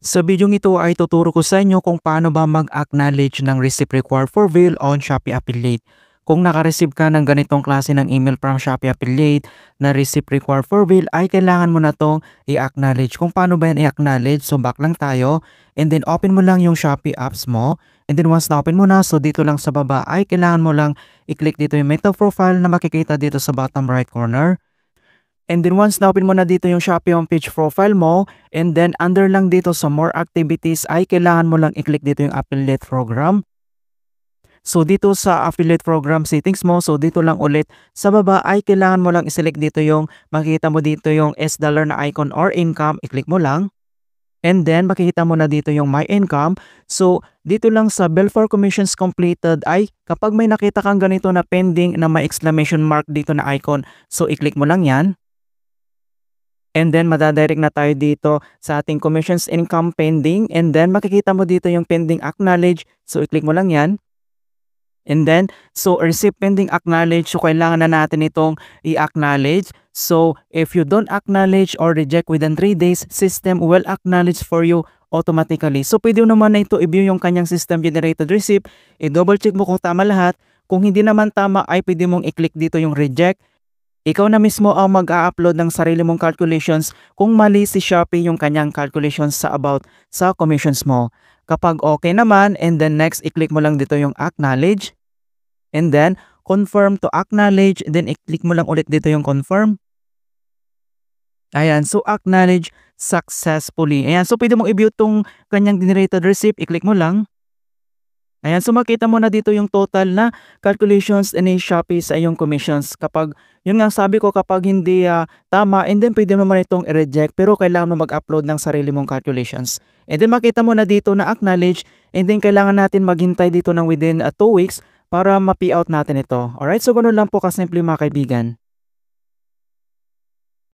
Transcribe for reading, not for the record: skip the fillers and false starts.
Sa bidyong ito ay tuturo ko sa inyo kung paano ba mag-acknowledge ng receipt required for bill on Shopee Affiliate. Kung naka-receive ka ng ganitong klase ng email from Shopee Affiliate na receipt required for bill ay kailangan mo na itong i-acknowledge. Kung paano ba yan i-acknowledge? So back lang tayo and then open mo lang yung Shopee apps mo and then once na open mo na, so dito lang sa baba ay kailangan mo lang i-click dito yung meta profile na makikita dito sa bottom right corner. And then once na-open mo na dito yung Shopee homepage profile mo, and then under lang dito sa more activities ay kailangan mo lang i-click dito yung affiliate program. So dito sa affiliate program settings mo, so dito lang ulit sa baba ay kailangan mo lang i-select dito yung makikita mo dito yung S dollar na icon or income, i-click mo lang. And then makikita mo na dito yung my income. So dito lang sa bill for commissions completed ay kapag may nakita kang ganito na pending na may exclamation mark dito na icon, so i-click mo lang yan. And then madadirect na tayo dito sa ating commissions income pending and then makikita mo dito yung pending acknowledge. So i-click mo lang yan. And then, so receive pending acknowledge. So kailangan na natin itong i-acknowledge. So if you don't acknowledge or reject within 3 days, system will acknowledge for you automatically. So pwede naman na ito i-view yung kanyang system generated receipt. I-double check mo kung tama lahat. Kung hindi naman tama ay pwede mong i-click dito yung reject. Ikaw na mismo ang mag-a-upload ng sarili mong calculations kung mali si Shopee yung kanyang calculations sa about sa commissions mo. Kapag okay naman, and then next, i-click mo lang dito yung acknowledge. And then, confirm to acknowledge. Then, i-click mo lang ulit dito yung confirm. Ayan, so acknowledge successfully. Ayan, so pwede mong i-view tong kanyang generated receipt. I-click mo lang. Ayan, so makita mo na dito yung total na calculations ni Shopee sa iyong commissions. Kapag, yun nga sabi ko, kapag hindi tama, and then pwede mo naman itong i-reject, pero kailangan mo mag-upload ng sarili mong calculations. And then makita mo na dito na acknowledge, and then kailangan natin maghintay dito ng within 2 weeks para ma-pay out natin ito. Alright, so ganun lang po kasimple mga kaibigan.